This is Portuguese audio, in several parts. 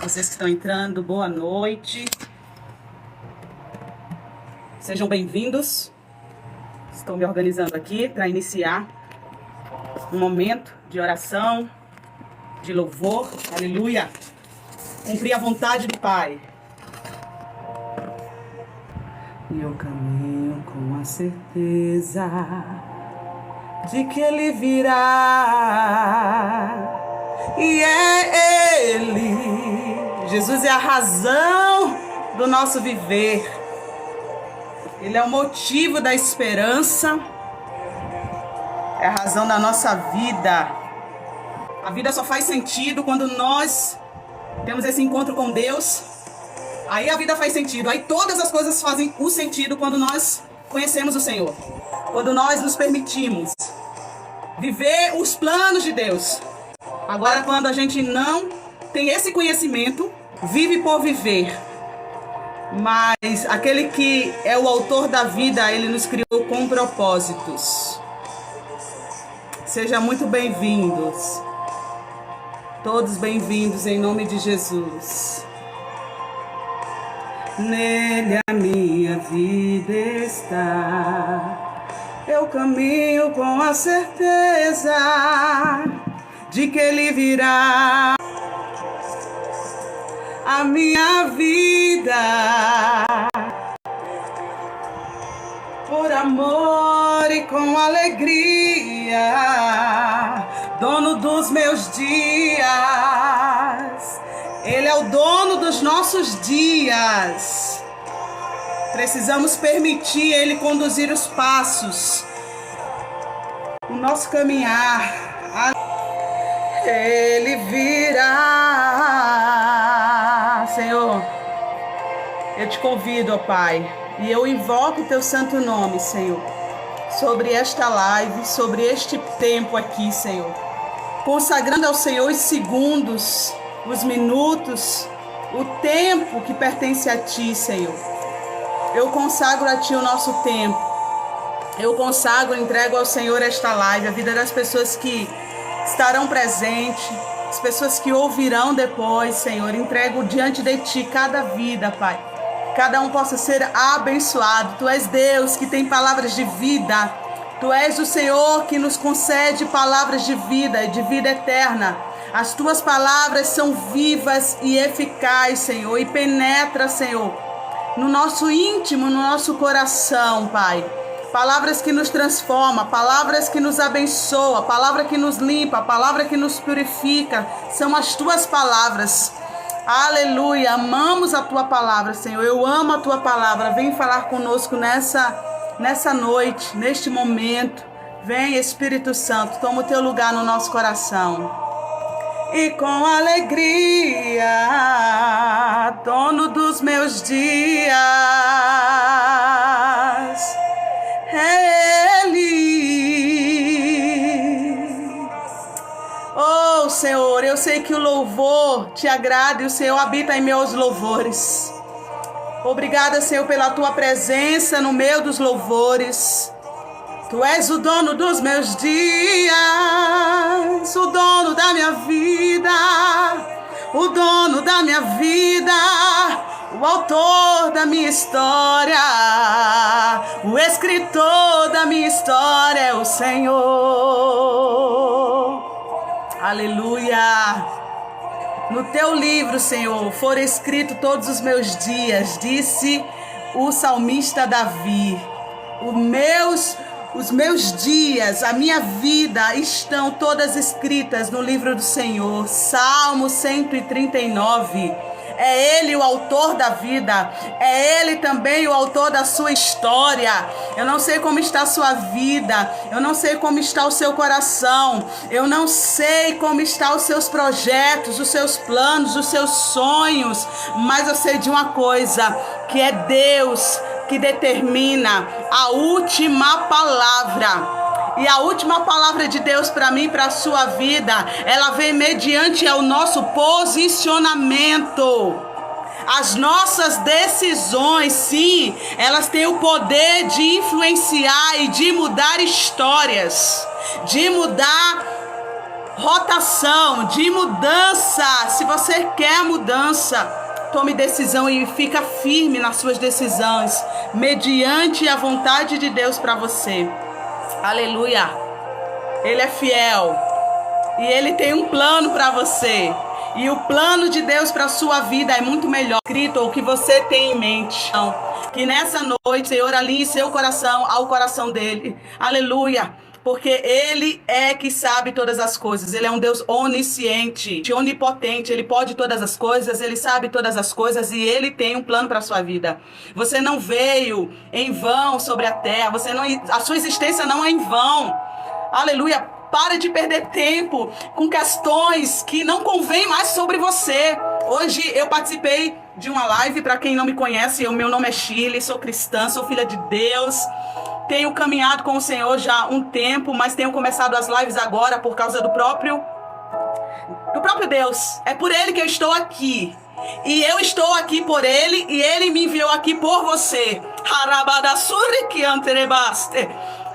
Vocês que estão entrando, boa noite. Sejam bem-vindos. Estou me organizando aqui para iniciar um momento de oração, de louvor. Aleluia. Cumprir a vontade do Pai. E eu caminho com a certeza de que Ele virá. E é Ele. Jesus é a razão do nosso viver. Ele é o motivo da esperança. É a razão da nossa vida. A vida só faz sentido quando nós temos esse encontro com Deus. Aí a vida faz sentido. Aí todas as coisas fazem o sentido quando nós conhecemos o Senhor. Quando nós nos permitimos viver os planos de Deus. Agora, quando a gente não tem esse conhecimento, vive por viver. Mas aquele que é o autor da vida, ele nos criou com propósitos. Sejam muito bem-vindos. Todos bem-vindos em nome de Jesus. Nele a minha vida está. Eu caminho com a certeza de que Ele virá. A minha vida por amor e com alegria, dono dos meus dias. Ele é o dono dos nossos dias. Precisamos permitir Ele conduzir os passos, o nosso caminhar. Ele virá. Senhor, eu te convido, ó Pai, e eu invoco o teu santo nome, Senhor, sobre esta live, sobre este tempo aqui, Senhor, consagrando ao Senhor os segundos, os minutos, o tempo que pertence a Ti, Senhor. Eu consagro a Ti o nosso tempo. Eu consagro, entrego ao Senhor esta live, a vida das pessoas que estarão presentes, as pessoas que ouvirão depois, Senhor. Entrego diante de Ti cada vida, Pai. Cada um possa ser abençoado. Tu és Deus que tem palavras de vida. Tu és o Senhor que nos concede palavras de vida eterna. As Tuas palavras são vivas e eficazes, Senhor, e penetra, Senhor, no nosso íntimo, no nosso coração, Pai. Palavras que nos transformam, palavras que nos abençoam, palavra que nos limpa, palavra que nos purifica, são as Tuas palavras. Aleluia, amamos a Tua palavra, Senhor. Eu amo a Tua palavra. Vem falar conosco nessa noite, neste momento. Vem, Espírito Santo, toma o Teu lugar no nosso coração. E com alegria, dono dos meus dias, Ele. Oh, Senhor, eu sei que o louvor Te agrada e o Senhor habita em meus louvores. Obrigada, Senhor, pela Tua presença no meio dos louvores. Tu és o dono dos meus dias, o dono da minha vida, o dono da minha vida, o autor da minha história, o escritor da minha história é o Senhor. Aleluia. No Teu livro, Senhor, foram escritos todos os meus dias, disse o salmista Davi. Os meus dias, a minha vida estão todas escritas no livro do Senhor. Salmo 139. É Ele o autor da vida. É Ele também o autor da sua história. Eu não sei como está a sua vida. Eu não sei como está o seu coração. Eu não sei como estão os seus projetos, os seus planos, os seus sonhos. Mas eu sei de uma coisa, que é Deus que determina a última palavra. E a última palavra de Deus para mim, para a sua vida, ela vem mediante ao nosso posicionamento. As nossas decisões, sim, elas têm o poder de influenciar e de mudar histórias, de mudar rotação, de mudança. Se você quer mudança, tome decisão e fica firme nas suas decisões, mediante a vontade de Deus para você. Aleluia. Ele é fiel e Ele tem um plano para você. E o plano de Deus para a sua vida é muito melhor escrito o que você tem em mente. Então, que nessa noite, Senhor, alinhe seu coração ao coração dele. Aleluia. Porque Ele é que sabe todas as coisas. Ele é um Deus onisciente, onipotente. Ele pode todas as coisas, Ele sabe todas as coisas e Ele tem um plano para a sua vida. Você não veio em vão sobre a terra. A sua existência não é em vão. Aleluia. Pare de perder tempo com questões que não convêm mais sobre você. Hoje eu participei de uma live, para quem não me conhece, o meu nome é Shirley, sou cristã, sou filha de Deus. Tenho caminhado com o Senhor já há um tempo, mas tenho começado as lives agora por causa do próprio Deus. É por Ele que eu estou aqui. E eu estou aqui por Ele e Ele me enviou aqui por você.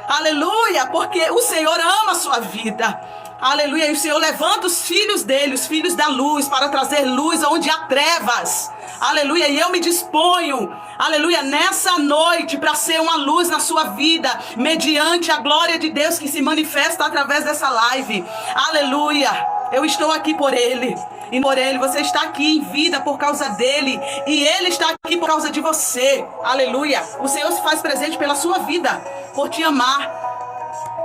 Aleluia, porque o Senhor ama a sua vida. Aleluia, e o Senhor levanta os filhos dele, os filhos da luz, para trazer luz onde há trevas. Aleluia, e eu me disponho, aleluia, nessa noite para ser uma luz na sua vida, mediante a glória de Deus que se manifesta através dessa live. Aleluia, eu estou aqui por Ele. E por Ele, você está aqui em vida por causa dEle. E Ele está aqui por causa de você. Aleluia. O Senhor se faz presente pela sua vida. Por te amar.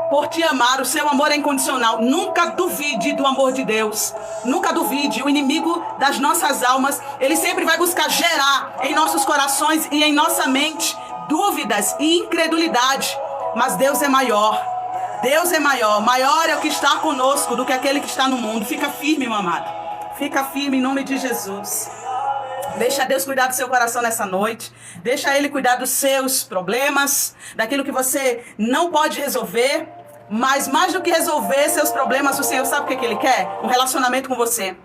Por te amar. O seu amor é incondicional. Nunca duvide do amor de Deus. Nunca duvide. O inimigo das nossas almas, ele sempre vai buscar gerar em nossos corações e em nossa mente dúvidas e incredulidade. Mas Deus é maior. Deus é maior. Maior é o que está conosco do que aquele que está no mundo. Fica firme, meu amado. Fica firme em nome de Jesus. Deixa Deus cuidar do seu coração nessa noite. Deixa Ele cuidar dos seus problemas, daquilo que você não pode resolver. Mas mais do que resolver seus problemas, o Senhor sabe o que Ele quer? Um relacionamento com você.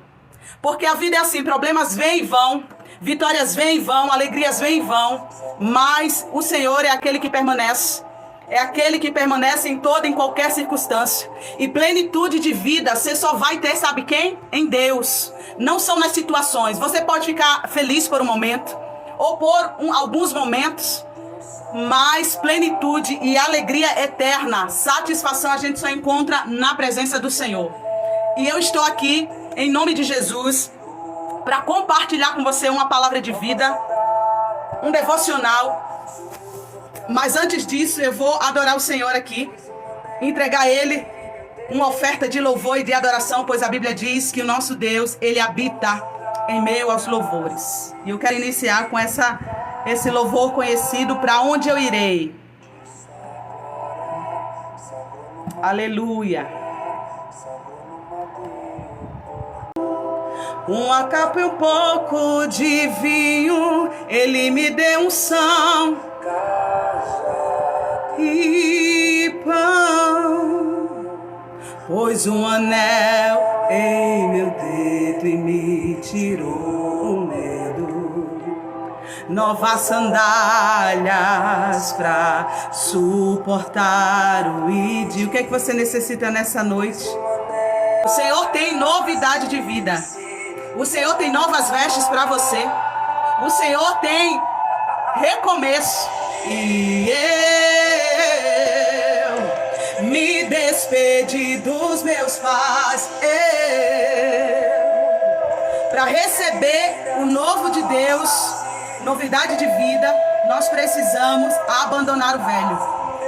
Porque a vida é assim, problemas vêm e vão, vitórias vêm e vão, alegrias vêm e vão. Mas o Senhor é aquele que permanece. É aquele que permanece em toda e em qualquer circunstância. E plenitude de vida você só vai ter, sabe quem? Em Deus. Não são nas situações. Você pode ficar feliz por um momento, ou por alguns momentos, mas plenitude e alegria eterna, satisfação a gente só encontra na presença do Senhor. E eu estou aqui, em nome de Jesus, para compartilhar com você uma palavra de vida, um devocional. Mas antes disso, eu vou adorar o Senhor aqui, entregar a Ele uma oferta de louvor e de adoração, pois a Bíblia diz que o nosso Deus, Ele habita em meio aos louvores. E eu quero iniciar com esse louvor conhecido, Para Onde Eu Irei. Aleluia. Uma capa e um pouco de vinho, Ele me deu unção e pão, pôs um anel em meu dedo e me tirou o medo, novas sandálias pra suportar o ídio. O que é que você necessita nessa noite? O Senhor tem novidade de vida. O Senhor tem novas vestes para você. O Senhor tem recomeço. E eu me despedi dos meus pais, para receber o novo de Deus, novidade de vida, nós precisamos abandonar o velho.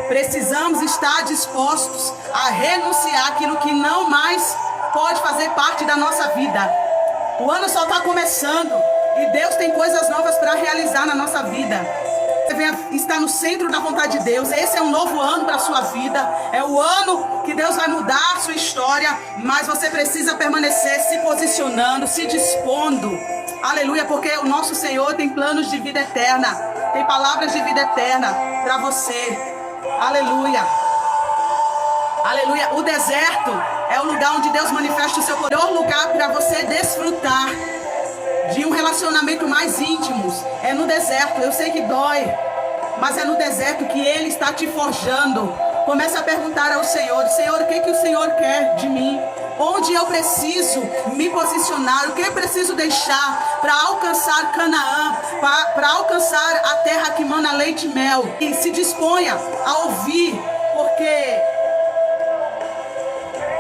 Precisamos estar dispostos a renunciar aquilo que não mais pode fazer parte da nossa vida. O ano só está começando e Deus tem coisas novas para realizar na nossa vida. Está no centro da vontade de Deus. Esse é um novo ano para a sua vida. É o ano que Deus vai mudar a sua história. Mas você precisa permanecer se posicionando, se dispondo. Aleluia, porque o nosso Senhor tem planos de vida eterna. Tem palavras de vida eterna para você. Aleluia. Aleluia. O deserto é o lugar onde Deus manifesta o seu poder. O lugar para você desfrutar de um relacionamento mais íntimo. É no deserto. Eu sei que dói, mas é no deserto que Ele está te forjando. Comece a perguntar ao Senhor: Senhor, o que o Senhor quer de mim? onde eu preciso me posicionar, o que eu preciso deixar para alcançar Canaã, para alcançar a terra que mana leite e mel. E se disponha a ouvir, porque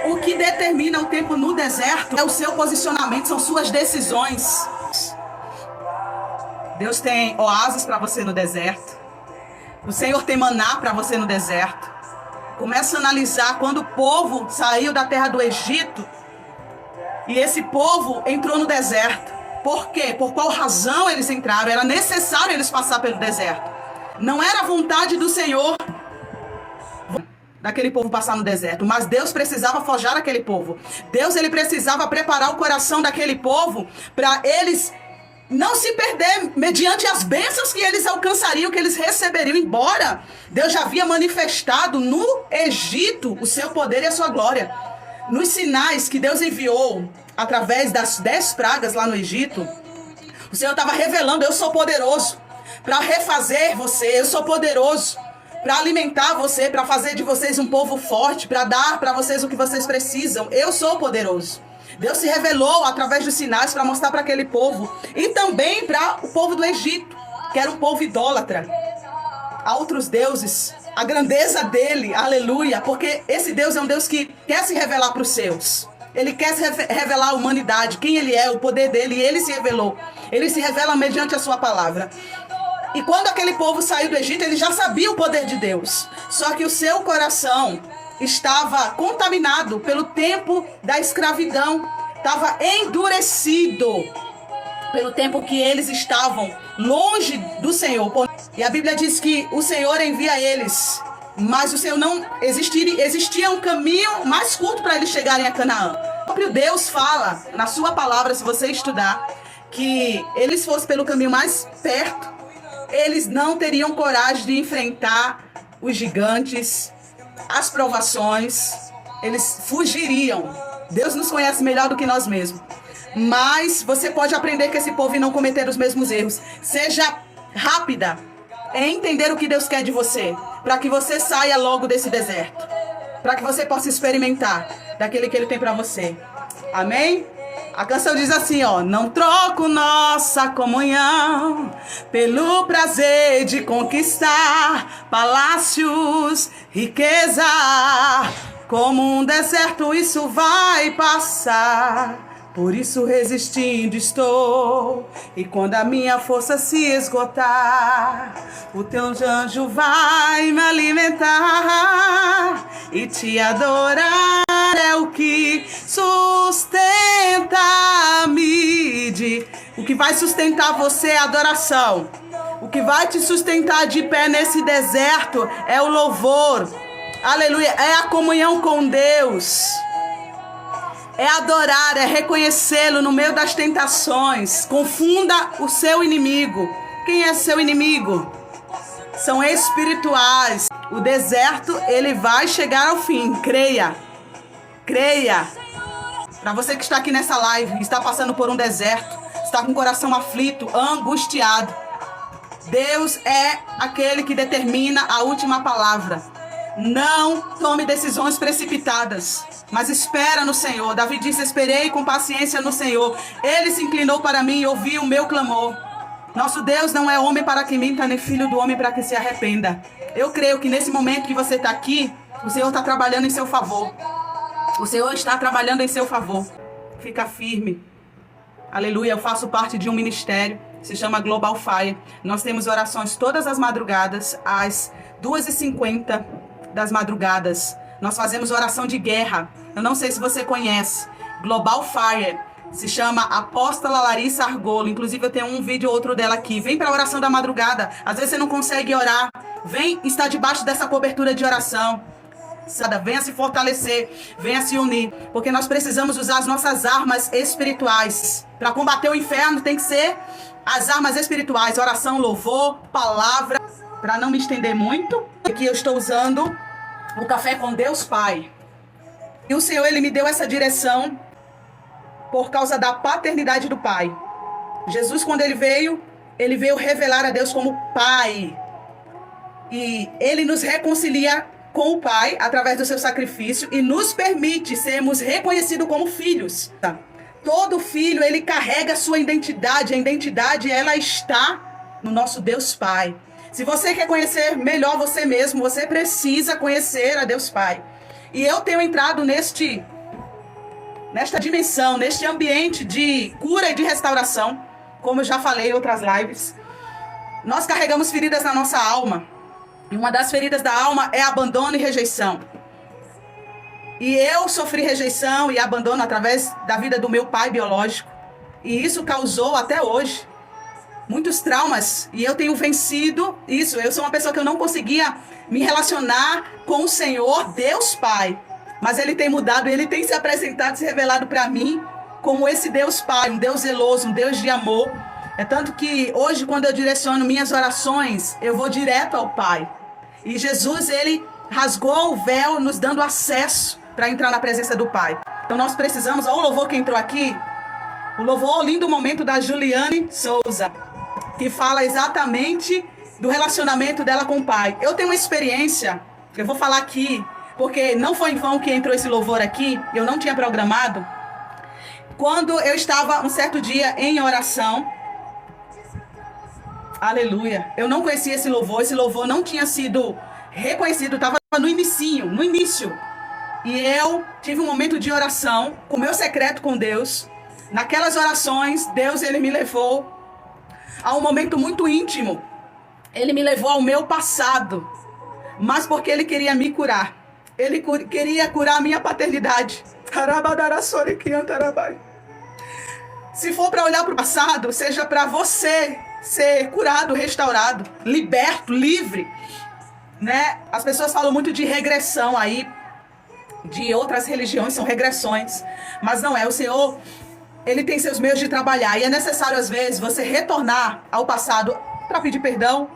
o que determina o tempo no deserto é o seu posicionamento, são suas decisões. Deus tem oásis para você no deserto. O Senhor tem maná para você no deserto. Começa a analisar quando o povo saiu da terra do Egito e esse povo entrou no deserto. Por quê? Por qual razão eles entraram? Era necessário eles passar pelo deserto. Não era a vontade do Senhor daquele povo passar no deserto, mas Deus precisava forjar aquele povo. Deus, ele precisava preparar o coração daquele povo para eles não se perder mediante as bênçãos que eles alcançariam, que eles receberiam. Embora Deus já havia manifestado no Egito o seu poder e a sua glória. Nos sinais que Deus enviou através das 10 pragas lá no Egito, o Senhor estava revelando: eu sou poderoso para refazer você, eu sou poderoso para alimentar você, para fazer de vocês um povo forte, para dar para vocês o que vocês precisam. Eu sou poderoso. Deus se revelou através dos sinais para mostrar para aquele povo e também para o povo do Egito, que era um povo idólatra a outros deuses, a grandeza dele, aleluia, porque esse Deus é um Deus que quer se revelar para os seus. Ele quer se revelar à humanidade, quem ele é, o poder dele, e ele se revelou. Ele se revela mediante a sua palavra. E quando aquele povo saiu do Egito, ele já sabia o poder de Deus. Só que o seu coração estava contaminado pelo tempo da escravidão. Estava endurecido pelo tempo que eles estavam longe do Senhor. E a Bíblia diz que o Senhor envia eles, mas o Senhor não existia um caminho mais curto para eles chegarem a Canaã. O próprio Deus fala na sua palavra, se você estudar, que eles fossem pelo caminho mais perto, eles não teriam coragem de enfrentar os gigantes, as provações, eles fugiriam. Deus nos conhece melhor do que nós mesmos. Mas você pode aprender com esse povo e não cometer os mesmos erros. Seja rápida em entender o que Deus quer de você, para que você saia logo desse deserto, para que você possa experimentar daquele que Ele tem para você. Amém? A canção diz assim, ó: não troco nossa comunhão pelo prazer de conquistar palácios, riqueza. Como um deserto isso vai passar, por isso resistindo estou. E quando a minha força se esgotar, o teu anjo vai me alimentar e te adorar. É o que sustenta-me. O que vai sustentar você é a adoração. O que vai te sustentar de pé nesse deserto é o louvor. Aleluia. É a comunhão com Deus. É adorar, é reconhecê-lo no meio das tentações. Confunda o seu inimigo. Quem é seu inimigo? São espirituais. O deserto, ele vai chegar ao fim. Creia. Creia. Para você que está aqui nessa live, está passando por um deserto, está com o coração aflito, angustiado, Deus é aquele que determina a última palavra. Não tome decisões precipitadas, mas espera no Senhor. Davi disse: esperei com paciência no Senhor. Ele se inclinou para mim e ouviu o meu clamor. Nosso Deus não é homem para que minta, nem filho do homem para que se arrependa. Eu creio que nesse momento que você está aqui, o Senhor está trabalhando em seu favor. O Senhor está trabalhando em seu favor. Fica firme. Aleluia. Eu faço parte de um ministério, se chama Global Fire. Nós temos orações todas as madrugadas, às 2h50 das madrugadas. Nós fazemos oração de guerra. Eu não sei se você conhece. Global Fire. Se chama Apóstola Larissa Argolo. Inclusive eu tenho um vídeo ou outro dela aqui. Vem para a oração da madrugada. Às vezes você não consegue orar. Vem estar debaixo dessa cobertura de oração. Venha se fortalecer, venha se unir, porque nós precisamos usar as nossas armas espirituais. Para combater o inferno tem que ser as armas espirituais: oração, louvor, palavra. Para não me estender muito, aqui eu estou usando o Café com Deus Pai. E o Senhor, Ele me deu essa direção por causa da paternidade do Pai. Jesus, quando Ele veio revelar a Deus como Pai. E Ele nos reconcilia com o Pai através do seu sacrifício e nos permite sermos reconhecidos como filhos. Todo filho, ele carrega a sua identidade. A identidade, ela está no nosso Deus Pai. Se você quer conhecer melhor você mesmo, você precisa conhecer a Deus Pai. E eu tenho entrado nesta dimensão, neste ambiente de cura e de restauração, como eu já falei em outras lives. Nós carregamos feridas na nossa alma. E uma das feridas da alma é abandono e rejeição. E eu sofri rejeição e abandono através da vida do meu pai biológico. E isso causou até hoje muitos traumas. E eu tenho vencido isso. Eu sou uma pessoa que eu não conseguia me relacionar com o Senhor, Deus Pai. Mas Ele tem mudado, Ele tem se apresentado, se revelado para mim como esse Deus Pai, um Deus zeloso, um Deus de amor. É tanto que hoje, quando eu direciono minhas orações, eu vou direto ao Pai. E Jesus, Ele rasgou o véu, nos dando acesso para entrar na presença do Pai. Então nós precisamos, olha o louvor que entrou aqui, o louvor, o lindo momento da Juliane Souza, que fala exatamente do relacionamento dela com o Pai. Eu tenho uma experiência, eu vou falar aqui, porque não foi em vão que entrou esse louvor aqui, eu não tinha programado. Quando eu estava um certo dia em oração, aleluia, eu não conhecia esse louvor não tinha sido reconhecido, estava no início. E eu tive um momento de oração, com o meu secreto com Deus. Naquelas orações, Deus, Ele me levou a um momento muito íntimo. Ele me levou ao meu passado, mas porque Ele queria me curar. Ele queria curar a minha paternidade. Se for para olhar para o passado, seja para você ser curado, restaurado, liberto, livre. Né? As pessoas falam muito de regressão aí, de outras religiões, são regressões. Mas não é, o Senhor, Ele tem seus meios de trabalhar. E é necessário, às vezes, você retornar ao passado para pedir perdão,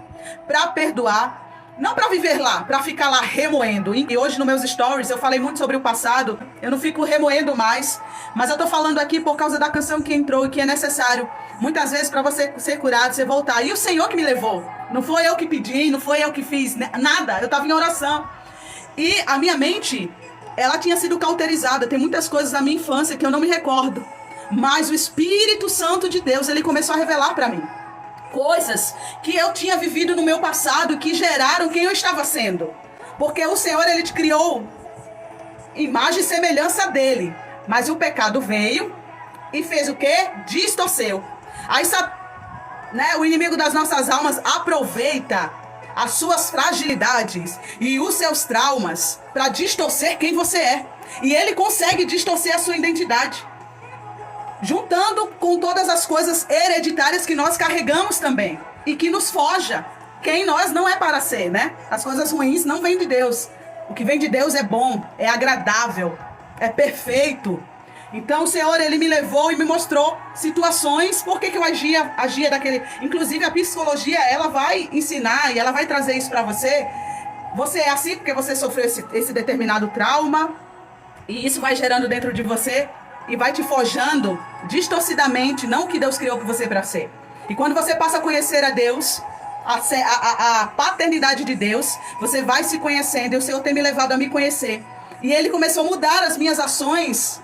para perdoar. Não para viver lá, para ficar lá remoendo. E hoje nos meus stories eu falei muito sobre o passado. Eu não fico remoendo mais. Mas eu tô falando aqui por causa da canção que entrou e que é necessário. Muitas vezes para você ser curado, você voltar. E o Senhor que me levou. Não foi eu que pedi, não foi eu que fiz nada. Eu tava em oração. E a minha mente, ela tinha sido cauterizada. Tem muitas coisas da minha infância que eu não me recordo. Mas o Espírito Santo de Deus, ele começou a revelar para mim coisas que eu tinha vivido no meu passado que geraram quem eu estava sendo. Porque o Senhor, Ele te criou imagem e semelhança dele. Mas o pecado veio e fez o quê? Distorceu. Aí, né, o inimigo das nossas almas aproveita as suas fragilidades e os seus traumas para distorcer quem você é. E ele consegue distorcer a sua identidade, juntando com todas as coisas hereditárias que nós carregamos também. E que nos forja quem nós não é para ser, né? As coisas ruins não vêm de Deus. O que vem de Deus é bom, é agradável, é perfeito. Então o Senhor, Ele me levou e me mostrou situações, por que eu agia daquele... Inclusive a psicologia, ela vai ensinar e ela vai trazer isso para você. Você é assim porque você sofreu esse determinado trauma. E isso vai gerando dentro de você e vai te forjando distorcidamente, não o que Deus criou você para ser. E quando você passa a conhecer a Deus, a paternidade de Deus, você vai se conhecendo. E o Senhor tem me levado a me conhecer. E Ele começou a mudar as minhas ações.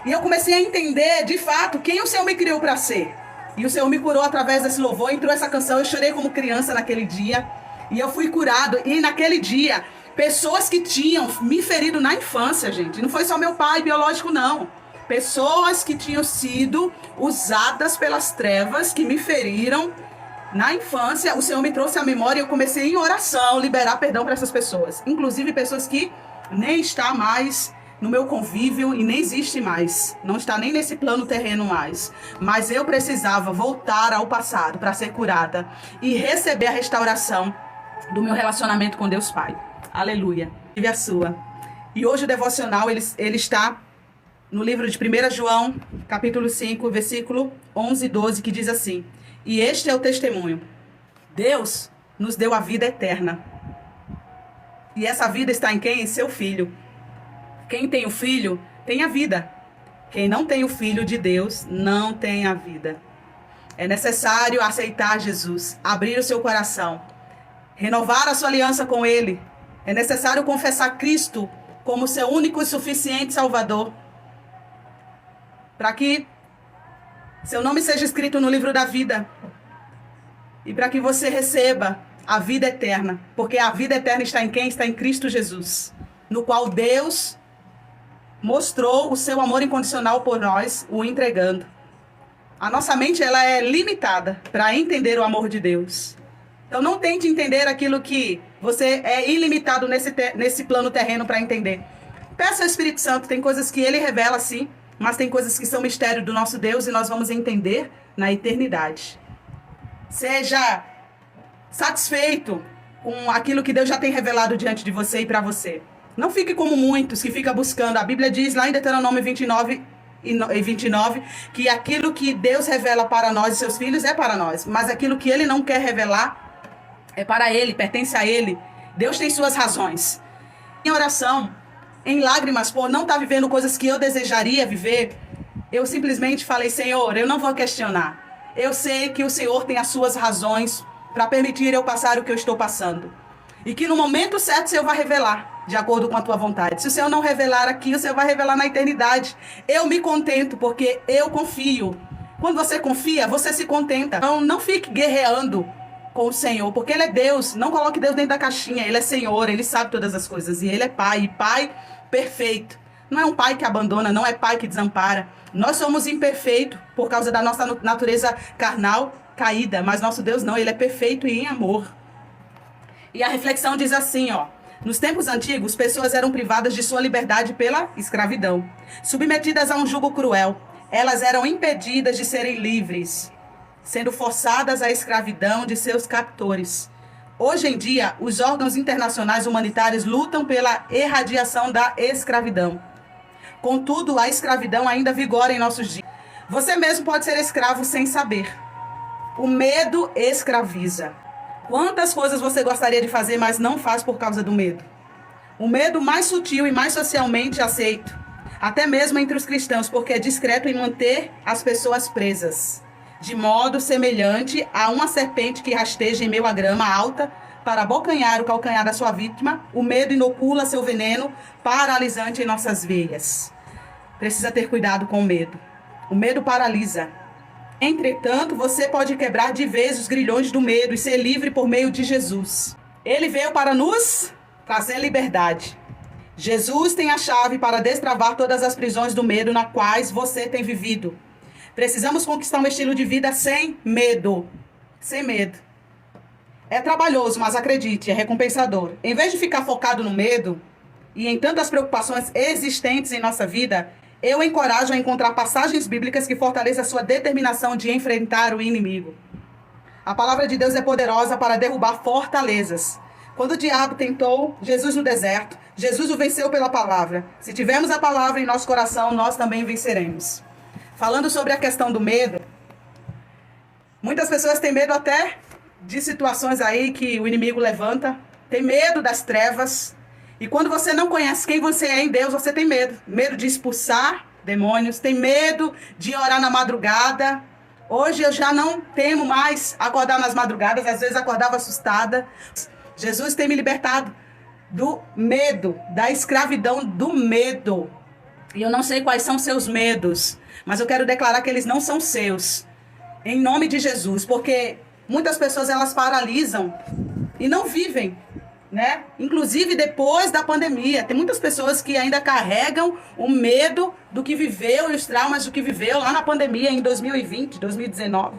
E eu comecei a entender, de fato, quem o Senhor me criou para ser. E o Senhor me curou através desse louvor. Entrou essa canção, eu chorei como criança naquele dia. E eu fui curado. E naquele dia, pessoas que tinham me ferido na infância, gente. Não foi só meu pai biológico, não. Pessoas que tinham sido usadas pelas trevas, que me feriram na infância. O Senhor me trouxe à memória e eu comecei em oração liberar perdão para essas pessoas. Inclusive pessoas que nem estão mais no meu convívio e nem existe mais. Não está nem nesse plano terreno mais. Mas eu precisava voltar ao passado para ser curada e receber a restauração do meu relacionamento com Deus Pai. Aleluia. Tive a sua. E hoje o devocional ele está no livro de 1 João, capítulo 5, versículo 11 e 12, que diz assim: e este é o testemunho. Deus nos deu a vida eterna. E essa vida está em quem? Em seu Filho. Quem tem o Filho, tem a vida. Quem não tem o Filho de Deus, não tem a vida. É necessário aceitar Jesus, abrir o seu coração, renovar a sua aliança com Ele, É necessário confessar Cristo como seu único e suficiente Salvador, para que seu nome seja escrito no livro da vida e para que você receba a vida eterna, porque a vida eterna está em quem? Está em Cristo Jesus, no qual Deus mostrou o seu amor incondicional por nós, o entregando. A nossa mente ela é limitada para entender o amor de Deus. Então não tente entender aquilo que você é ilimitado nesse plano terreno para entender. Peça ao Espírito Santo, tem coisas que ele revela sim, mas tem coisas que são mistério do nosso Deus e nós vamos entender na eternidade. Seja satisfeito com aquilo que Deus já tem revelado diante de você e para você. Não fique como muitos que ficam buscando. A Bíblia diz lá em Deuteronômio 29 que aquilo que Deus revela para nós e seus filhos é para nós, mas aquilo que ele não quer revelar é para ele, pertence a ele. Deus tem suas razões. Em oração, em lágrimas, por não estar vivendo coisas que eu desejaria viver, eu simplesmente falei: Senhor, eu não vou questionar. Eu sei que o Senhor tem as suas razões para permitir eu passar o que eu estou passando. E que no momento certo o Senhor vai revelar, de acordo com a tua vontade. Se o Senhor não revelar aqui, o Senhor vai revelar na eternidade. Eu me contento, porque eu confio. Quando você confia, você se contenta. Então, não fique guerreando com o Senhor, porque Ele é Deus. Não coloque Deus dentro da caixinha. Ele é Senhor, Ele sabe todas as coisas. E Ele é Pai, e Pai perfeito. Não é um Pai que abandona, não é Pai que desampara. Nós somos imperfeitos por causa da nossa natureza carnal caída, mas nosso Deus não, Ele é perfeito e em amor. E a reflexão diz assim, ó: nos tempos antigos, pessoas eram privadas de sua liberdade pela escravidão, submetidas a um jugo cruel. Elas eram impedidas de serem livres, sendo forçadas à escravidão de seus captores. Hoje em dia, os órgãos internacionais humanitários lutam pela erradiação da escravidão. Contudo, a escravidão ainda vigora em nossos dias. Você mesmo pode ser escravo sem saber. O medo escraviza. Quantas coisas você gostaria de fazer, mas não faz por causa do medo? O medo mais sutil e mais socialmente aceito, até mesmo entre os cristãos, porque é discreto em manter as pessoas presas, de modo semelhante a uma serpente que rasteja em meio à grama alta para abocanhar o calcanhar da sua vítima. O medo inocula seu veneno paralisante em nossas veias. Precisa ter cuidado com o medo. O medo paralisa. Entretanto, você pode quebrar de vez os grilhões do medo e ser livre por meio de Jesus. Ele veio para nos trazer liberdade. Jesus tem a chave para destravar todas as prisões do medo nas quais você tem vivido. Precisamos conquistar um estilo de vida sem medo. Sem medo. É trabalhoso, mas acredite, é recompensador. Em vez de ficar focado no medo e em tantas preocupações existentes em nossa vida, eu encorajo a encontrar passagens bíblicas que fortaleçam a sua determinação de enfrentar o inimigo. A palavra de Deus é poderosa para derrubar fortalezas. Quando o diabo tentou Jesus no deserto, Jesus o venceu pela palavra. Se tivermos a palavra em nosso coração, nós também venceremos. Falando sobre a questão do medo, muitas pessoas têm medo até de situações aí que o inimigo levanta. Tem medo das trevas. E quando você não conhece quem você é em Deus, você tem medo. Medo de expulsar demônios, tem medo de orar na madrugada. Hoje eu já não temo mais acordar nas madrugadas, às vezes acordava assustada. Jesus tem me libertado do medo, da escravidão do medo. E eu não sei quais são seus medos, mas eu quero declarar que eles não são seus. Em nome de Jesus, porque muitas pessoas elas paralisam e não vivem, né? Inclusive depois da pandemia, tem muitas pessoas que ainda carregam o medo do que viveu e os traumas do que viveu lá na pandemia em 2020, 2019.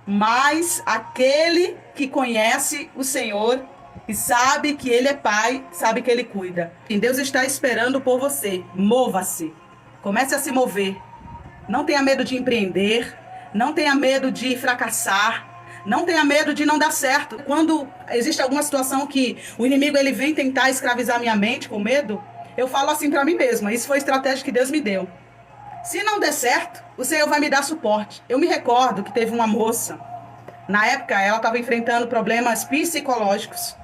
Mas aquele que conhece o Senhor e sabe que Ele é Pai, sabe que Ele cuida. E Deus está esperando por você. Mova-se. Comece a se mover. Não tenha medo de empreender. Não tenha medo de fracassar. Não tenha medo de não dar certo. Quando existe alguma situação que o inimigo ele vem tentar escravizar minha mente com medo, eu falo assim para mim mesma. Isso foi a estratégia que Deus me deu. Se não der certo, o Senhor vai me dar suporte. Eu me recordo que teve uma moça. Na época, ela estava enfrentando problemas psicológicos,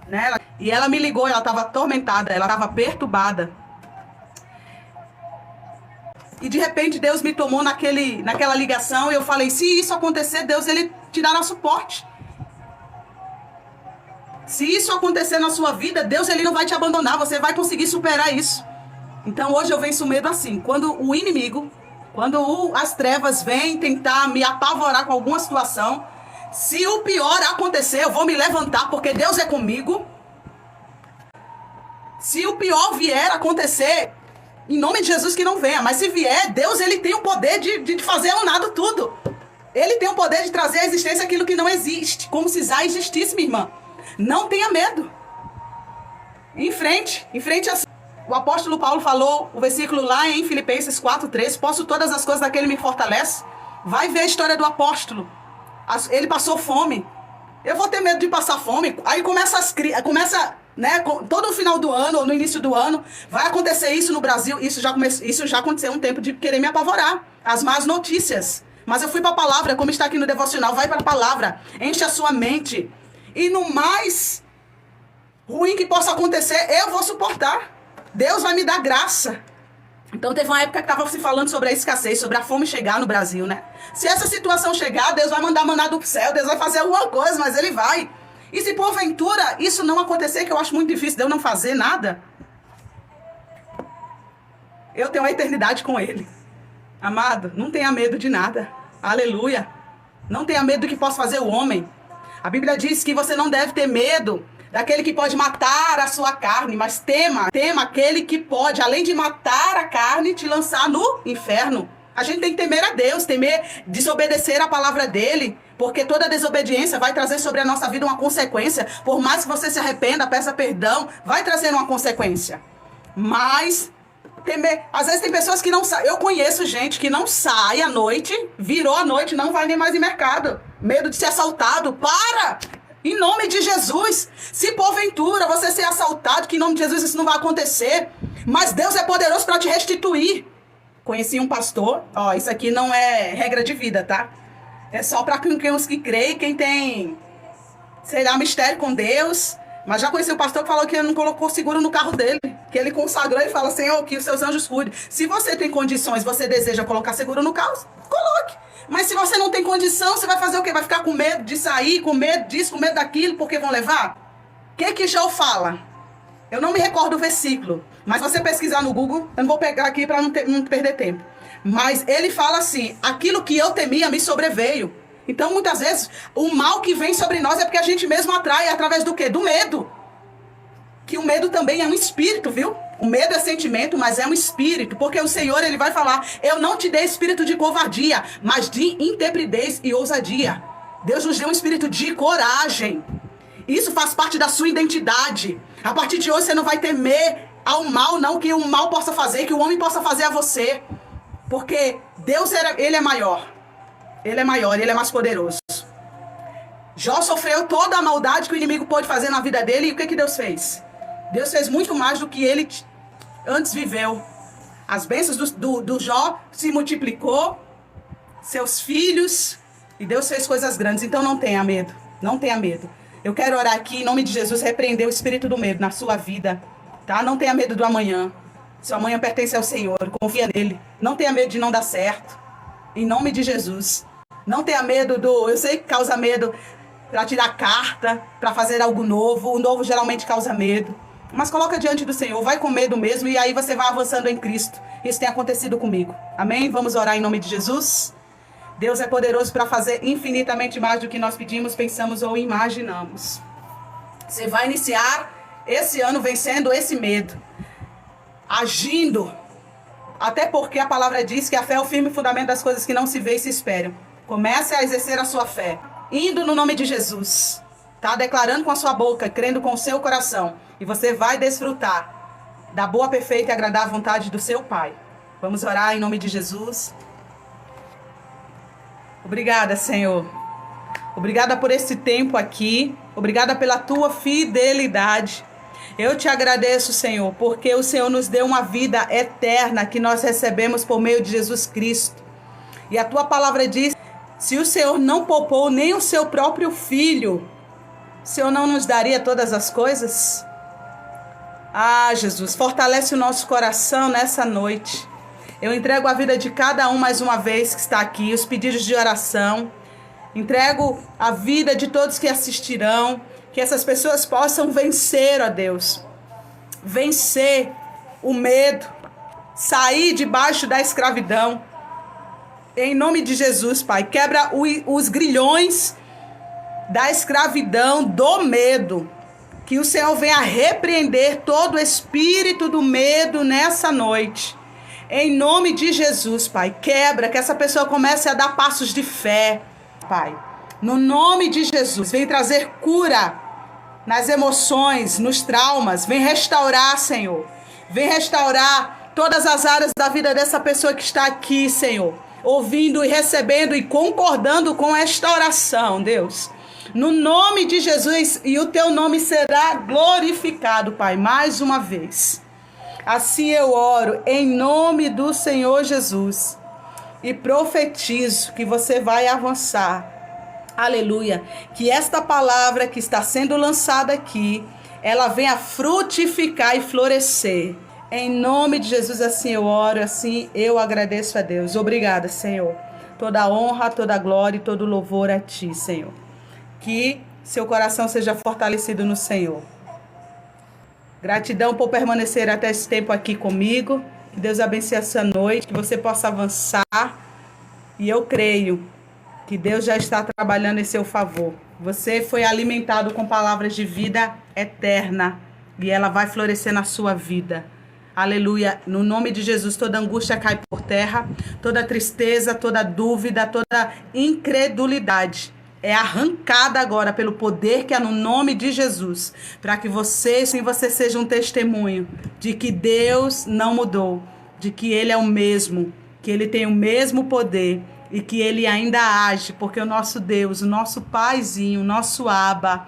né? E ela me ligou, ela estava atormentada, ela estava perturbada. E de repente Deus me tomou naquela ligação e eu falei, se isso acontecer, Deus ele te dará suporte. Se isso acontecer na sua vida, Deus ele não vai te abandonar, você vai conseguir superar isso. Então hoje eu venço o medo assim, quando o inimigo, as trevas vêm tentar me apavorar com alguma situação, se o pior acontecer, eu vou me levantar porque Deus é comigo. Se o pior vier a acontecer, em nome de Jesus que não venha, mas se vier, Deus ele tem o poder de fazer um nada tudo. Ele tem o poder de trazer à existência aquilo que não existe, como se já existisse, minha irmã. Não tenha medo. Em frente assim. O apóstolo Paulo falou, o versículo lá em Filipenses 4:3, posso todas as coisas daquele que me fortalece. Vai ver a história do apóstolo. Ele passou fome. Eu vou ter medo de passar fome. Aí começa, né, todo o final do ano, ou no início do ano, vai acontecer isso no Brasil. Isso já aconteceu um tempo de querer me apavorar. As más notícias. Mas eu fui para a palavra, como está aqui no devocional. Vai para a palavra. Enche a sua mente. E no mais ruim que possa acontecer, eu vou suportar. Deus vai me dar graça. Então teve uma época que estava se falando sobre a escassez, sobre a fome chegar no Brasil, né? Se essa situação chegar, Deus vai mandar maná do céu, Deus vai fazer alguma coisa, mas Ele vai. E se porventura isso não acontecer, que eu acho muito difícil de eu não fazer nada, eu tenho a eternidade com Ele. Amado, não tenha medo de nada. Aleluia. Não tenha medo do que possa fazer o homem. A Bíblia diz que você não deve ter medo daquele que pode matar a sua carne, mas tema aquele que pode, além de matar a carne, te lançar no inferno. A gente tem que temer a Deus, temer desobedecer a palavra dele, porque toda desobediência vai trazer sobre a nossa vida uma consequência. Por mais que você se arrependa, peça perdão, vai trazer uma consequência. Mas temer, às vezes tem pessoas que não saem. Eu conheço gente que não sai à noite, virou à noite, não vai nem mais em mercado. Medo de ser assaltado. Para! Em nome de Jesus, se porventura você ser assaltado, que em nome de Jesus isso não vai acontecer, mas Deus é poderoso para te restituir. Conheci um pastor, isso aqui não é regra de vida, tá? É só para os que creem, quem tem, sei lá, mistério com Deus. Mas já conheci um pastor que falou que ele não colocou seguro no carro dele, que ele consagrou e fala, Senhor, que os seus anjos cuidem. Se você tem condições, você deseja colocar seguro no carro, coloque. Mas se você não tem condição, você vai fazer o quê? Vai ficar com medo de sair, com medo disso, com medo daquilo, porque vão levar? O que Jó fala? Eu não me recordo do versículo, mas se você pesquisar no Google, eu não vou pegar aqui para não perder tempo. Mas ele fala assim, aquilo que eu temia me sobreveio. Então, muitas vezes, o mal que vem sobre nós é porque a gente mesmo atrai, através do quê? Do medo. Que o medo também é um espírito, viu? O medo é sentimento, mas é um espírito. Porque o Senhor, ele vai falar, eu não te dei espírito de covardia, mas de intrepidez e ousadia. Deus nos deu um espírito de coragem. Isso faz parte da sua identidade. A partir de hoje, você não vai temer ao mal, não que o mal possa fazer, que o homem possa fazer a você. Porque Deus, ele é maior. Ele é maior, ele é mais poderoso. Jó sofreu toda a maldade que o inimigo pôde fazer na vida dele. E o que Deus fez? Deus fez muito mais do que ele antes viveu. As bênçãos do Jó se multiplicou, seus filhos, e Deus fez coisas grandes. Então não tenha medo, não tenha medo. Eu quero orar aqui, em nome de Jesus, repreender o espírito do medo na sua vida, tá? Não tenha medo do amanhã. Seu amanhã pertence ao Senhor, confia nele. Não tenha medo de não dar certo, em nome de Jesus. Não tenha medo eu sei que causa medo para tirar carta, para fazer algo novo. O novo geralmente causa medo. Mas coloca diante do Senhor, vai com medo mesmo, e aí você vai avançando em Cristo. Isso tem acontecido comigo. Amém? Vamos orar em nome de Jesus. Deus é poderoso para fazer infinitamente mais do que nós pedimos, pensamos ou imaginamos. Você vai iniciar esse ano vencendo esse medo, agindo. Até porque a palavra diz que a fé é o firme fundamento das coisas que não se vê e se esperam. Comece a exercer a sua fé, indo no nome de Jesus. Tá? Declarando com a sua boca, crendo com o seu coração. E você vai desfrutar da boa, perfeita e agradável vontade do seu Pai. Vamos orar em nome de Jesus. Obrigada, Senhor. Obrigada por esse tempo aqui. Obrigada pela tua fidelidade. Eu te agradeço, Senhor, porque o Senhor nos deu uma vida eterna que nós recebemos por meio de Jesus Cristo. E a tua palavra diz, se o Senhor não poupou nem o seu próprio filho, o Senhor não nos daria todas as coisas? Ah, Jesus, fortalece o nosso coração nessa noite. Eu entrego a vida de cada um mais uma vez que está aqui, os pedidos de oração. Entrego a vida de todos que assistirão. Que essas pessoas possam vencer, ó Deus. Vencer o medo. Sair debaixo da escravidão. Em nome de Jesus, Pai. Quebra os grilhões da escravidão, do medo. Que o Senhor venha repreender todo o espírito do medo nessa noite. Em nome de Jesus, Pai. Quebra, que essa pessoa comece a dar passos de fé, Pai. No nome de Jesus, vem trazer cura nas emoções, nos traumas. Vem restaurar, Senhor. Vem restaurar todas as áreas da vida dessa pessoa que está aqui, Senhor. Ouvindo e recebendo e concordando com esta oração, Deus. No nome de Jesus, e o teu nome será glorificado, Pai, mais uma vez. Assim eu oro em nome do Senhor Jesus e profetizo que você vai avançar. Aleluia. Que esta palavra que está sendo lançada aqui, ela venha frutificar e florescer. Em nome de Jesus, assim eu oro, assim eu agradeço a Deus. Obrigada, Senhor. Toda honra, toda glória e todo louvor a Ti, Senhor. Que seu coração seja fortalecido no Senhor. Gratidão por permanecer até esse tempo aqui comigo. Que Deus abençoe essa noite, que você possa avançar. E eu creio que Deus já está trabalhando em seu favor. Você foi alimentado com palavras de vida eterna e ela vai florescer na sua vida. Aleluia. No nome de Jesus, toda angústia cai por terra, toda tristeza, toda dúvida, toda incredulidade é arrancada agora pelo poder que há no nome de Jesus, para que você seja um testemunho de que Deus não mudou, de que Ele é o mesmo, que Ele tem o mesmo poder e que Ele ainda age, porque o nosso Deus, o nosso Paizinho, o nosso Abba,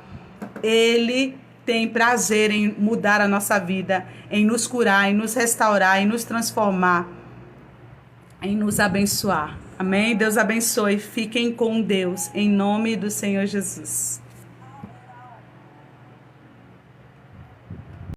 Ele tem prazer em mudar a nossa vida, em nos curar, em nos restaurar, em nos transformar, em nos abençoar. Amém? Deus abençoe. Fiquem com Deus, em nome do Senhor Jesus.